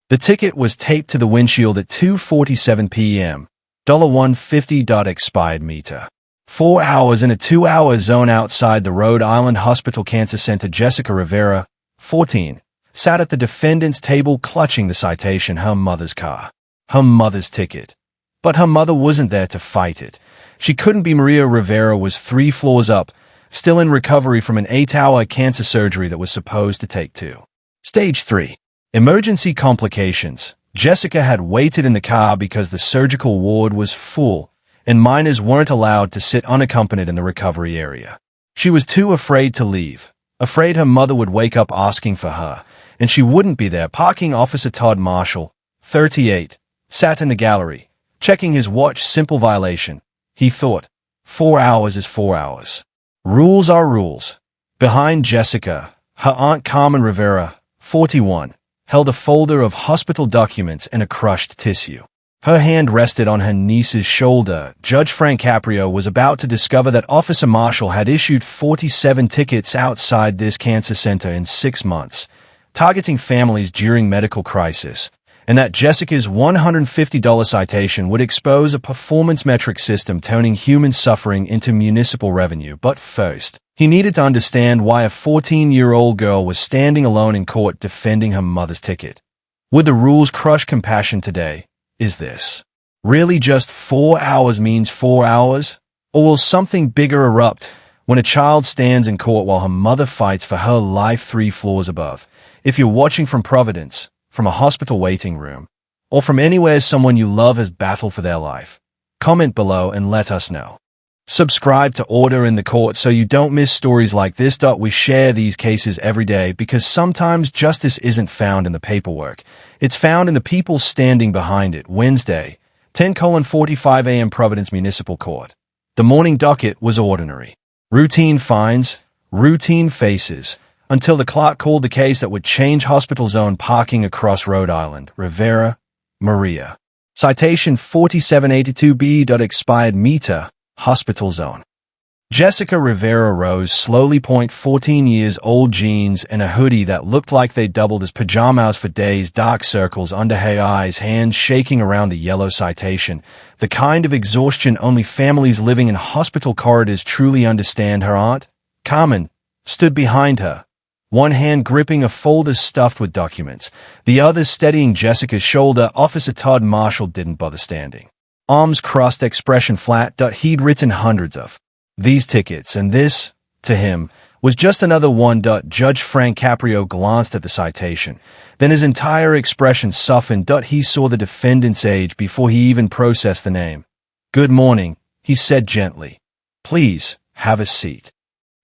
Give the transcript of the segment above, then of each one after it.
The ticket was taped to the windshield at 2:47 p.m. $150. Expired meter. 4 hours in a 2-hour zone outside the Rhode Island Hospital Cancer Center. Jessica Rivera, 14, sat at the defendant's table clutching the citation, her mother's car, her mother's ticket. But her mother wasn't there to fight it. She couldn't be. Maria Rivera was 3 floors up, still in recovery from an 8-hour cancer surgery that was supposed to take 2. Stage 3. Emergency complications. Jessica had waited in the car because the surgical ward was full, and minors weren't allowed to sit unaccompanied in the recovery area. She was too afraid to leave, afraid her mother would wake up asking for her, and she wouldn't be there. Parking officer Todd Marshall, 38, sat in the gallery, checking his watch. Simple violation. He thought, 4 hours is 4 hours. Rules are rules. Behind Jessica, her aunt Carmen Rivera, 41, held a folder of hospital documents and a crushed tissue. Her hand rested on her niece's shoulder. Judge Frank Caprio was about to discover that Officer Marshall had issued 47 tickets outside this cancer center in 6 months, targeting families during medical crisis, and that Jessica's $150 citation would expose a performance metric system turning human suffering into municipal revenue. But first, he needed to understand why a 14-year-old girl was standing alone in court defending her mother's ticket. Would the rules crush compassion today? Is this really just 4 hours means 4 hours? Or will something bigger erupt when a child stands in court while her mother fights for her life 3 floors above? If you're watching from Providence, from a hospital waiting room, or from anywhere someone you love has battled for their life, comment below and let us know. Subscribe to Order in the Court so you don't miss stories like this. We share these cases every day because sometimes justice isn't found in the paperwork. It's found in the people standing behind it. Wednesday, 10:45 a.m. Providence Municipal Court. The morning docket was ordinary. Routine fines, routine faces, until the clerk called the case that would change hospital zone parking across Rhode Island. Rivera, Maria. Citation 4782B. Expired meter. Hospital zone. Jessica Rivera rose slowly. 14 years old, jeans and a hoodie that looked like they doubled as pajamas for days, dark circles under her eyes, hands shaking around the yellow citation, the kind of exhaustion only families living in hospital corridors truly understand. Her aunt, Carmen, stood behind her, one hand gripping a folder stuffed with documents, the other steadying Jessica's shoulder. Officer Todd Marshall didn't bother standing. Arms crossed, expression flat. He'd written hundreds of these tickets, and this, to him, was just another one. Judge Frank Caprio glanced at the citation. Then his entire expression softened. He saw the defendant's age before he even processed the name. "Good morning," he said gently. "Please, have a seat."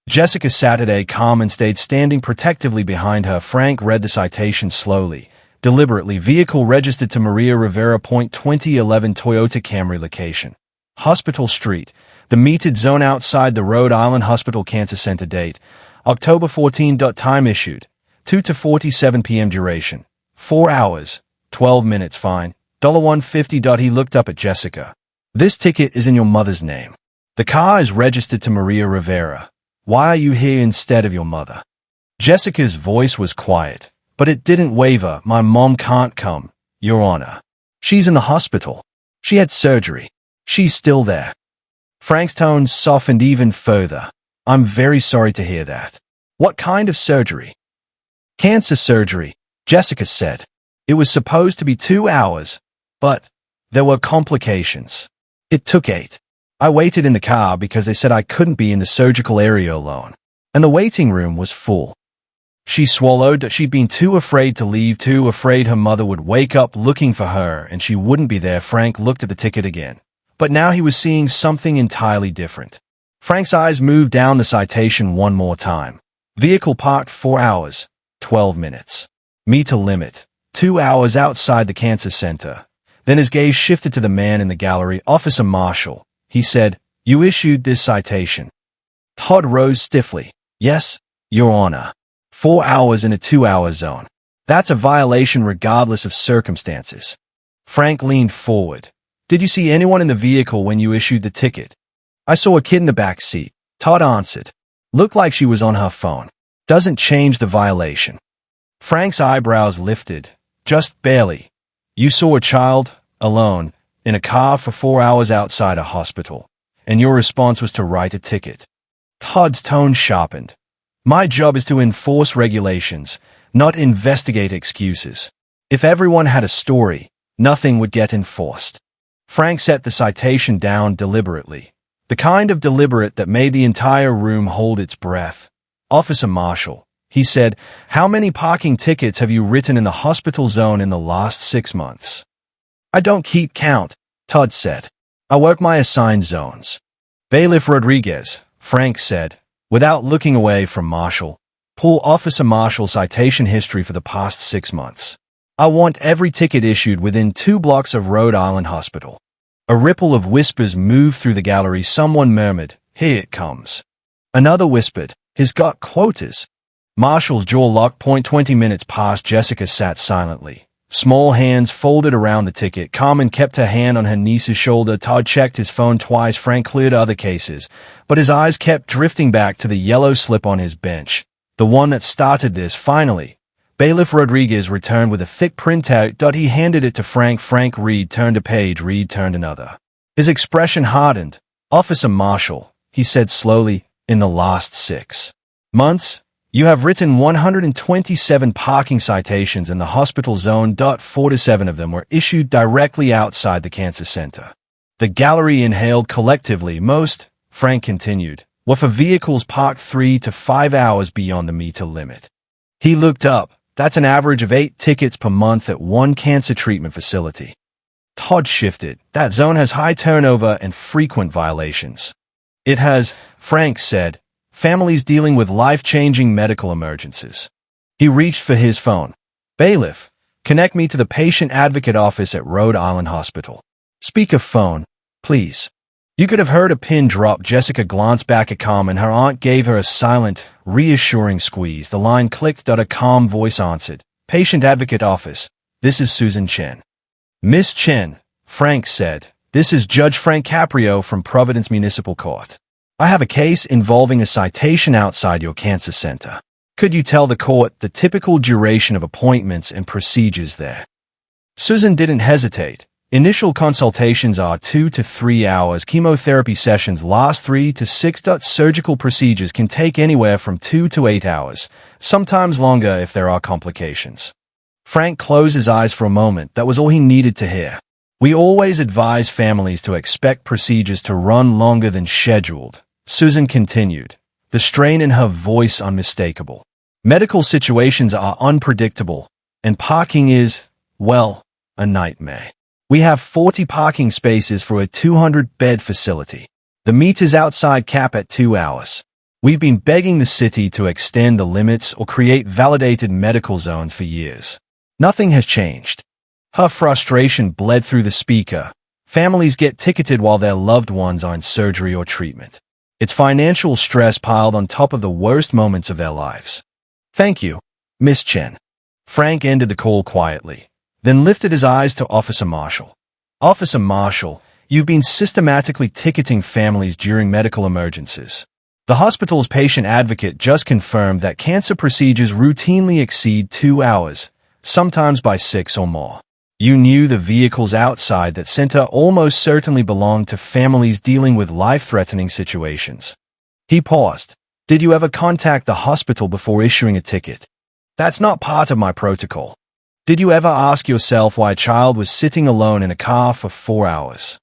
Jessica Saturday. Carmen stayed standing protectively behind her. Frank read the citation slowly, deliberately. Vehicle registered to Maria Rivera. 2011 Toyota Camry. Location: Hospital Street. The metered zone outside the Rhode Island Hospital Cancer Center. Date: October 14. Time issued: 2:47 p.m. Duration: 4 hours, 12 minutes. Fine: $150. He looked up at Jessica. "This ticket is in your mother's name. The car is registered to Maria Rivera. Why are you here instead of your mother?" Jessica's voice was quiet, but it didn't waver. "My mom can't come, Your Honor. She's in the hospital. She had surgery. She's still there." Frank's tone softened even further. "I'm very sorry to hear that. What kind of surgery?" "Cancer surgery," Jessica said. "It was supposed to be 2 hours, but there were complications. It took 8. I waited in the car because they said I couldn't be in the surgical area alone, and the waiting room was full." She swallowed. She'd been too afraid to leave, too afraid her mother would wake up looking for her and she wouldn't be there. Frank looked at the ticket again, but now he was seeing something entirely different. Frank's eyes moved down the citation one more time. Vehicle parked 4 hours, 12 minutes. Meter limit: 2 hours outside the cancer center. Then his gaze shifted to the man in the gallery. "Officer Marshall," he said, "you issued this citation." Todd rose stiffly. "Yes, Your Honor. 4 hours in a 2-hour zone. That's a violation regardless of circumstances." Frank leaned forward. "Did you see anyone in the vehicle when you issued the ticket?" "I saw a kid in the back seat," Todd answered. "Looked like she was on her phone. Doesn't change the violation." Frank's eyebrows lifted. Just barely. You saw a child, alone, in a car for 4 hours outside a hospital, and your response was to write a ticket. Todd's tone sharpened. My job is to enforce regulations, not investigate excuses. If everyone had a story, nothing would get enforced. Frank set the citation down deliberately. The kind of deliberate that made the entire room hold its breath. Officer Marshall, he said, how many parking tickets have you written in the hospital zone in the last 6 months? I don't keep count, Todd said. I work my assigned zones. Bailiff Rodriguez, Frank said, without looking away from Marshall, pull Officer Marshall's citation history for the past 6 months. I want every ticket issued within 2 blocks of Rhode Island Hospital. A ripple of whispers moved through the gallery. Someone murmured, here it comes. Another whispered, he's got quotas. Marshall's jaw locked. 20 minutes passed. Jessica sat silently, small hands folded around the ticket. Carmen kept her hand on her niece's shoulder. Todd checked his phone twice. Frank cleared other cases, but his eyes kept drifting back to the yellow slip on his bench. The one that started this. Finally, Bailiff Rodriguez returned with a thick printout. He handed it to Frank. Frank Reed turned a page. Reed turned another. His expression hardened. Officer Marshall, he said slowly, in the last 6 months, you have written 127 parking citations in the hospital zone. 47 of them were issued directly outside the cancer center. The gallery inhaled collectively. Most, Frank continued, were for vehicles parked 3 to 5 hours beyond the meter limit. He looked up. That's an average of 8 tickets per month at one cancer treatment facility. Todd shifted. That zone has high turnover and frequent violations. It has, Frank said, families dealing with life-changing medical emergencies. He reached for his phone. Bailiff, connect me to the patient advocate office at Rhode Island Hospital. Speakerphone, please. You could have heard a pin drop. Jessica glanced back at Carmen. Her aunt gave her a silent, reassuring squeeze. The line clicked. A calm voice answered. Patient advocate office. This is Susan Chen. Miss Chen, Frank said. This is Judge Frank Caprio from Providence Municipal Court. I have a case involving a citation outside your cancer center. Could you tell the court the typical duration of appointments and procedures there? Susan didn't hesitate. Initial consultations are 2 to 3 hours. Chemotherapy sessions last 3 to 6. Surgical procedures can take anywhere from 2 to 8 hours, sometimes longer if there are complications. Frank closed his eyes for a moment. That was all he needed to hear. We always advise families to expect procedures to run longer than scheduled, Susan continued, the strain in her voice unmistakable. Medical situations are unpredictable, and parking is, well, a nightmare. We have 40 parking spaces for a 200-bed facility. The meters outside cap at 2 hours. We've been begging the city to extend the limits or create validated medical zones for years. Nothing has changed. Her frustration bled through the speaker. Families get ticketed while their loved ones are in surgery or treatment. It's financial stress piled on top of the worst moments of their lives. Thank you, Miss Chen. Frank ended the call quietly, then lifted his eyes to Officer Marshall. Officer Marshall, you've been systematically ticketing families during medical emergencies. The hospital's patient advocate just confirmed that cancer procedures routinely exceed 2 hours, sometimes by 6 or more. You knew the vehicles outside that center almost certainly belonged to families dealing with life-threatening situations. He paused. Did you ever contact the hospital before issuing a ticket? That's not part of my protocol. Did you ever ask yourself why a child was sitting alone in a car for 4 hours?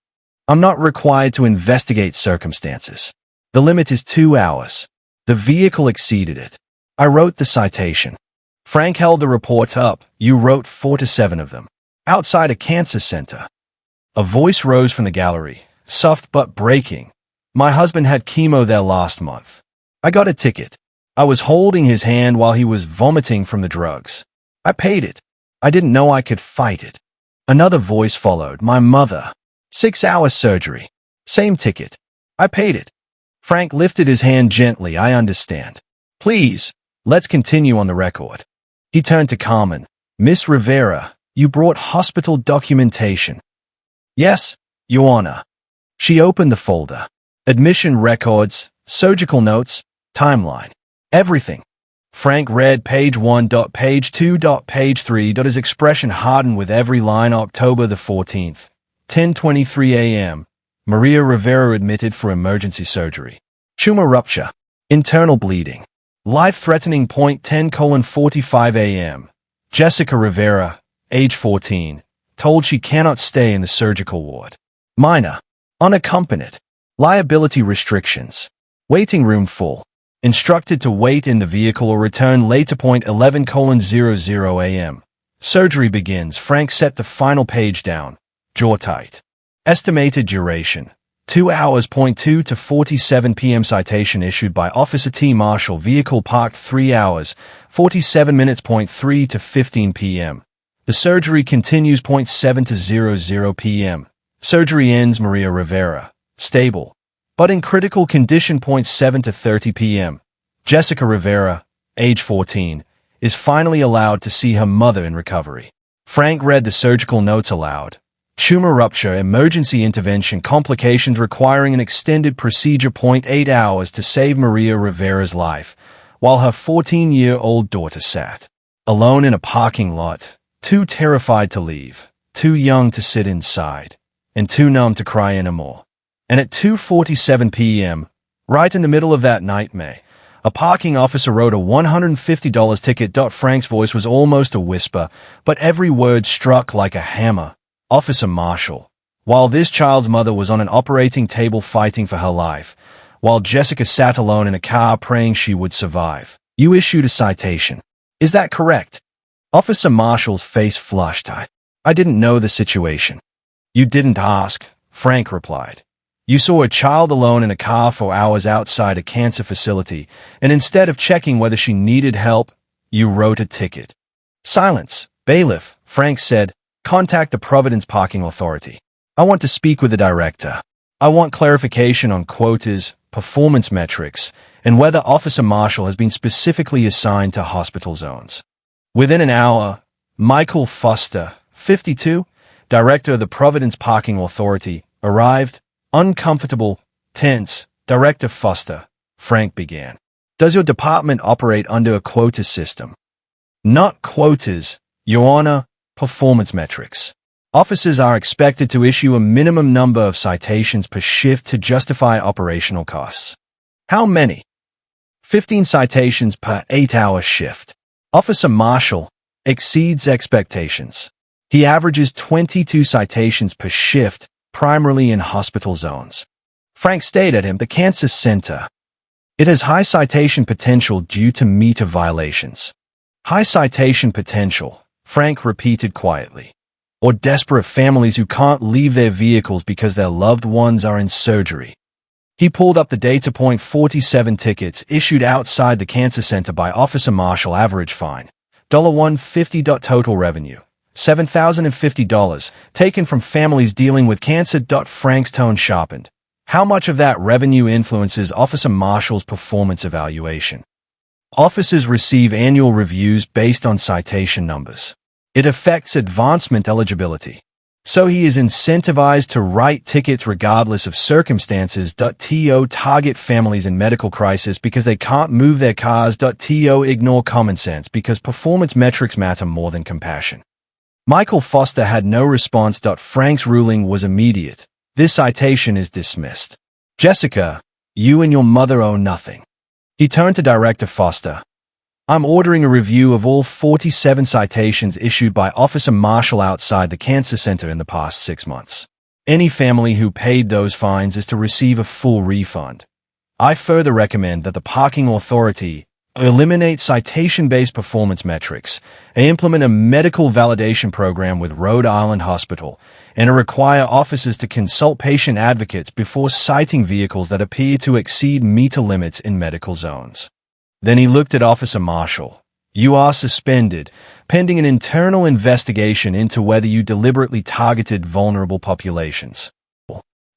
I'm not required to investigate circumstances. The limit is 2 hours. The vehicle exceeded it. I wrote the citation. Frank held the report up. You wrote 4 to 7 of them. Outside a cancer center. A voice rose from the gallery, soft but breaking. My husband had chemo there last month. I got a ticket. I was holding his hand while he was vomiting from the drugs. I paid it. I didn't know I could fight it. Another voice followed. My mother. 6-hour surgery. Same ticket. I paid it. Frank lifted his hand gently. I understand. Please, let's continue on the record. He turned to Carmen. Miss Rivera, you brought hospital documentation. Yes, Your Honor. She opened the folder. Admission records, surgical notes, timeline. Everything. Frank read page 1. Page 2. Page 3. His expression hardened with every line. October the 14th, 10:23 a.m. Maria Rivera admitted for emergency surgery. Tumor rupture. Internal bleeding. Life-threatening. 10:45 a.m. Jessica Rivera, age 14, told she cannot stay in the surgical ward. Minor. Unaccompanied. Liability restrictions. Waiting room full. Instructed to wait in the vehicle or return later. 11:00 a.m. Surgery begins. Frank set the final page down. Jaw tight. Estimated duration. 2 hours. 2 to 47 p.m. Citation issued by Officer T. Marshall. Vehicle parked 3 hours, 47 minutes. 3 to 15 p.m. The surgery continues. 7 to 00 p.m. Surgery ends. Maria Rivera, stable, but in critical condition. 7 to 30 p.m. Jessica Rivera, age 14, is finally allowed to see her mother in recovery. Frank read the surgical notes aloud. Tumor rupture, emergency intervention, complications requiring an extended procedure. 8 hours to save Maria Rivera's life, while her 14-year-old daughter sat alone in a parking lot, too terrified to leave, too young to sit inside, and too numb to cry anymore. And at 2:47 p.m., right in the middle of that nightmare, a parking officer wrote a $150 ticket. Frank's voice was almost a whisper, but every word struck like a hammer. Officer Marshall, while this child's mother was on an operating table fighting for her life, while Jessica sat alone in a car praying she would survive, you issued a citation. Is that correct? Officer Marshall's face flushed. I didn't know the situation. You didn't ask, Frank replied. You saw a child alone in a car for hours outside a cancer facility, and instead of checking whether she needed help, you wrote a ticket. Silence. Bailiff, Frank said. Contact the Providence Parking Authority. I want to speak with the director. I want clarification on quotas, performance metrics, and whether Officer Marshall has been specifically assigned to hospital zones. Within an hour, Michael Foster, 52, director of the Providence Parking Authority, arrived. Uncomfortable, tense. Director Foster, Frank began. Does your department operate under a quota system? Not quotas, Your Honor, performance metrics. Officers are expected to issue a minimum number of citations per shift to justify operational costs. How many? 15 citations per 8-hour shift. Officer Marshall exceeds expectations. He averages 22 citations per shift, primarily in hospital zones. Frank stayed at the cancer center. It has high citation potential due to meter violations. High citation potential, Frank repeated quietly. Or desperate families who can't leave their vehicles because their loved ones are in surgery. He pulled up the data. 47 tickets issued outside the cancer center by Officer Marshall. Average fine, $150. Total revenue, $7,050, taken from families dealing with cancer. Frank's tone sharpened. How much of that revenue influences Officer Marshall's performance evaluation? Officers receive annual reviews based on citation numbers. It affects advancement eligibility. So he is incentivized to write tickets regardless of circumstances. To target families in medical crisis because they can't move their cars. To ignore common sense because performance metrics matter more than compassion. Michael Foster had no response. Frank's ruling was immediate. This citation is dismissed. Jessica, you and your mother owe nothing. He turned to Director Foster. I'm ordering a review of all 47 citations issued by Officer Marshall outside the cancer center in the past 6 months. Any family who paid those fines is to receive a full refund. I further recommend that the parking authority eliminate citation-based performance metrics, implement a medical validation program with Rhode Island Hospital, and require officers to consult patient advocates before citing vehicles that appear to exceed meter limits in medical zones. Then he looked at Officer Marshall. You are suspended, pending an internal investigation into whether you deliberately targeted vulnerable populations.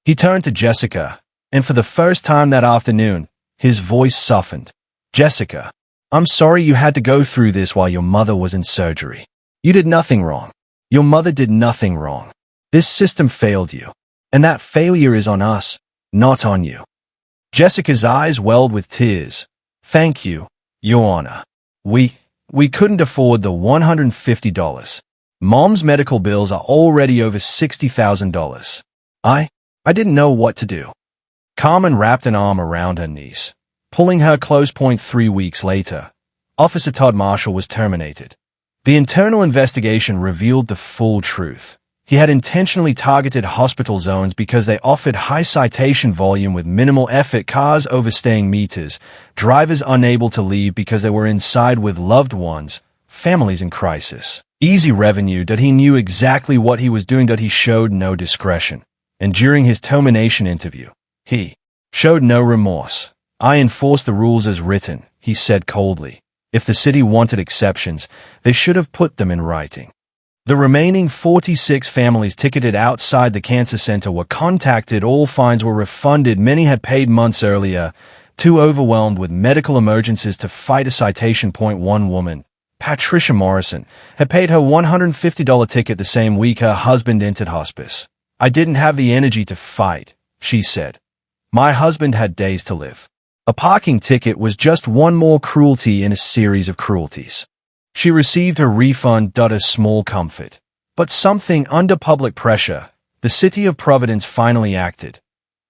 He turned to Jessica, and for the first time that afternoon, his voice softened. Jessica, I'm sorry you had to go through this while your mother was in surgery. You did nothing wrong. Your mother did nothing wrong. This system failed you, and that failure is on us, not on you. Jessica's eyes welled with tears. Thank you, Your Honor. We couldn't afford the $150. Mom's medical bills are already over $60,000. I didn't know what to do. Carmen wrapped an arm around her niece, pulling her close. 3 weeks later, Officer Todd Marshall was terminated. The internal investigation revealed the full truth. He had intentionally targeted hospital zones because they offered high citation volume with minimal effort, cars overstaying meters, drivers unable to leave because they were inside with loved ones, families in crisis. Easy revenue. He knew exactly what he was doing. He showed no discretion. And during his termination interview, he showed no remorse. I enforced the rules as written, he said coldly. If the city wanted exceptions, they should have put them in writing. The remaining 46 families ticketed outside the cancer center were contacted. All fines were refunded. Many had paid months earlier, too overwhelmed with medical emergencies to fight a citation. One woman, Patricia Morrison, had paid her $150 ticket the same week her husband entered hospice. I didn't have the energy to fight, she said. My husband had days to live. A parking ticket was just one more cruelty in a series of cruelties. She received her refund. A small comfort. But something under public pressure, the city of Providence finally acted.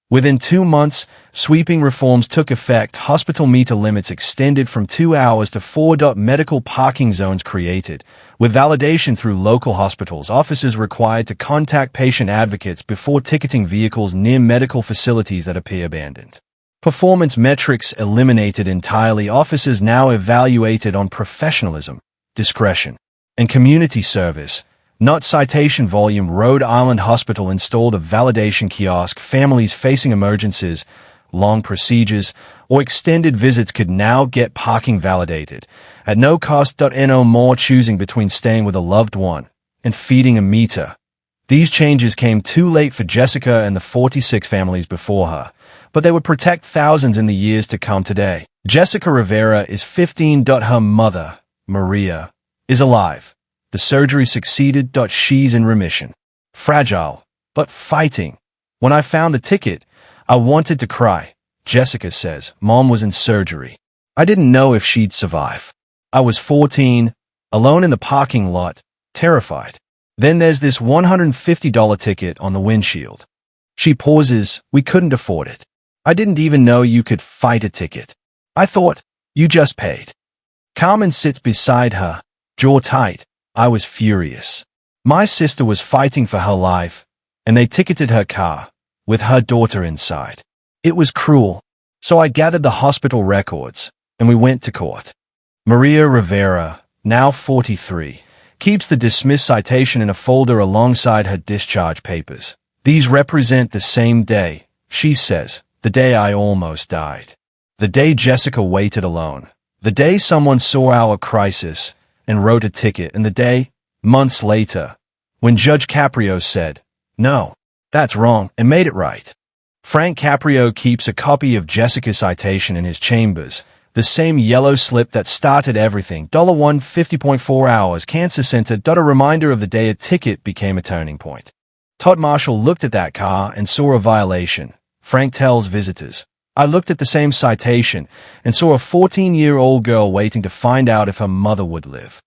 Within 2 months, sweeping reforms took effect. Hospital meter limits extended from 2 hours to 4. Medical parking zones created. With validation through local hospitals, officers required to contact patient advocates before ticketing vehicles near medical facilities that appear abandoned. Performance metrics eliminated entirely. Officers now evaluated on professionalism, discretion, and community service, not citation volume. Rhode Island Hospital installed a validation kiosk. Families facing emergencies, long procedures, or extended visits could now get parking validated at no cost. No more choosing between staying with a loved one and feeding a meter. These changes came too late for Jessica and the 46 families before her, but they would protect thousands in the years to come. Today, Jessica Rivera is 15. Her mother, Maria, is alive. The surgery succeeded. She's in remission. Fragile, but fighting. When I found the ticket, I wanted to cry. Jessica says, Mom was in surgery. I didn't know if she'd survive. I was 14, alone in the parking lot, terrified. Then there's this $150 ticket on the windshield. She pauses. We couldn't afford it. I didn't even know you could fight a ticket. I thought, you just paid. Carmen sits beside her, jaw tight. I was furious. My sister was fighting for her life, and they ticketed her car, with her daughter inside. It was cruel. So I gathered the hospital records, and we went to court. Maria Rivera, now 43, keeps the dismissed citation in a folder alongside her discharge papers. These represent the same day, she says, the day I almost died. The day Jessica waited alone. The day someone saw our crisis and wrote a ticket, and the day, months later, when Judge Caprio said, no, that's wrong, and made it right. Frank Caprio keeps a copy of Jessica's citation in his chambers, the same yellow slip that started everything. $150.4 hours, Cancer Center. A reminder of the day a ticket became a turning point. Todd Marshall looked at that car and saw a violation. Frank tells visitors, I looked at the same citation and saw a 14-year-old girl waiting to find out if her mother would live.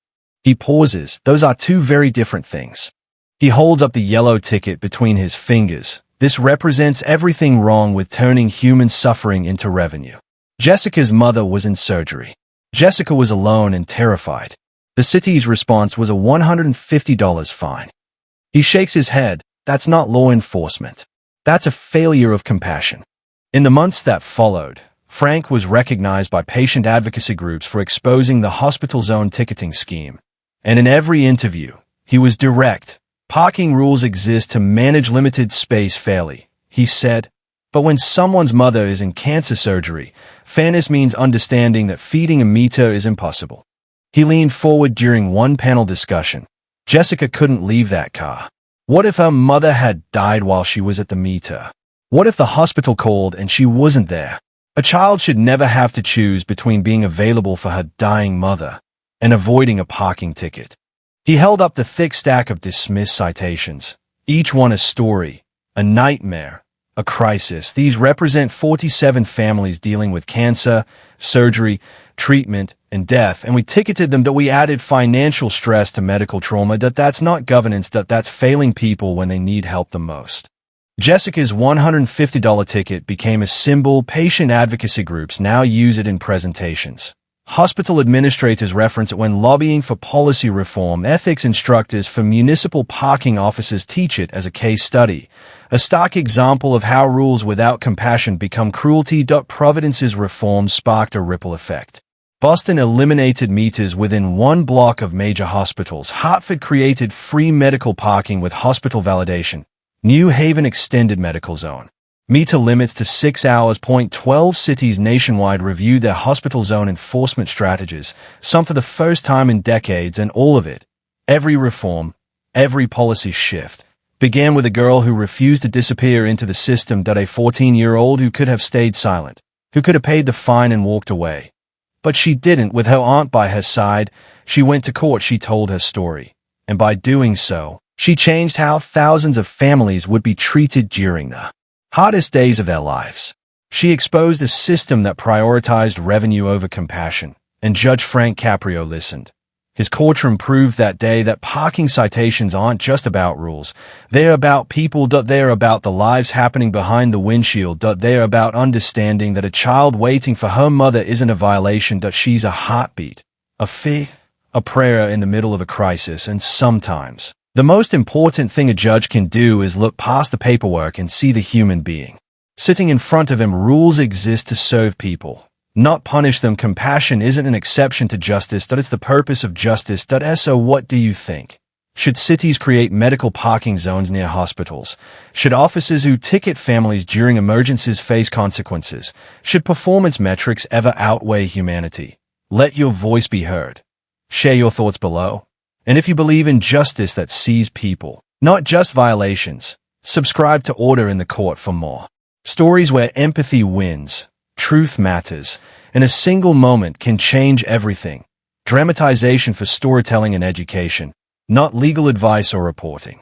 He pauses. Those are two very different things. He holds up the yellow ticket between his fingers. This represents everything wrong with turning human suffering into revenue. Jessica's mother was in surgery. Jessica was alone and terrified. The city's response was a $150 fine. He shakes his head. That's not law enforcement. That's a failure of compassion. In the months that followed, Frank was recognized by patient advocacy groups for exposing the hospital zone ticketing scheme. And in every interview, he was direct. Parking rules exist to manage limited space fairly, he said. But when someone's mother is in cancer surgery, fairness means understanding that feeding a meter is impossible. He leaned forward during one panel discussion. Jessica couldn't leave that car. What if her mother had died while she was at the meter? What if the hospital called and she wasn't there? A child should never have to choose between being available for her dying mother and avoiding a parking ticket. He held up the thick stack of dismissed citations, each one a story, a nightmare, a crisis. These represent 47 families dealing with cancer, surgery, treatment, and death, and we ticketed them that we added financial stress to medical trauma, that's not governance, that's failing people when they need help the most. Jessica's $150 ticket became a symbol. Patient advocacy groups now use it in presentations. Hospital administrators reference it when lobbying for policy reform. Ethics instructors for municipal parking officers teach it as a case study, a stark example of how rules without compassion become cruelty. Providence's reform sparked a ripple effect. Boston eliminated meters within one block of major hospitals. Hartford created free medical parking with hospital validation. New Haven extended medical zone meter limits to 6 hours. 12 cities nationwide reviewed their hospital zone enforcement strategies, some for the first time in decades, and all of it, every reform, every policy shift, began with a girl who refused to disappear into the system. A 14-year-old who could have stayed silent, who could have paid the fine and walked away. But she didn't. With her aunt by her side, she went to court. She told her story, and by doing so, she changed how thousands of families would be treated during the hardest days of their lives. She exposed a system that prioritized revenue over compassion, and Judge Frank Caprio listened. His courtroom proved that day that parking citations aren't just about rules. They're about people. They're about the lives happening behind the windshield. They're about understanding that a child waiting for her mother isn't a violation. She's a heartbeat, a fee, a prayer in the middle of a crisis. And sometimes the most important thing a judge can do is look past the paperwork and see the human being sitting in front of him. Rules exist to serve people, not punish them. Compassion isn't an exception to justice, it's the purpose of justice. So what do you think? Should cities create medical parking zones near hospitals? Should officers who ticket families during emergencies face consequences? Should performance metrics ever outweigh humanity? Let your voice be heard. Share your thoughts below. And if you believe in justice that sees people, not just violations, subscribe to Order in the Court for more stories where empathy wins, truth matters, and a single moment can change everything. Dramatization for storytelling and education, not legal advice or reporting.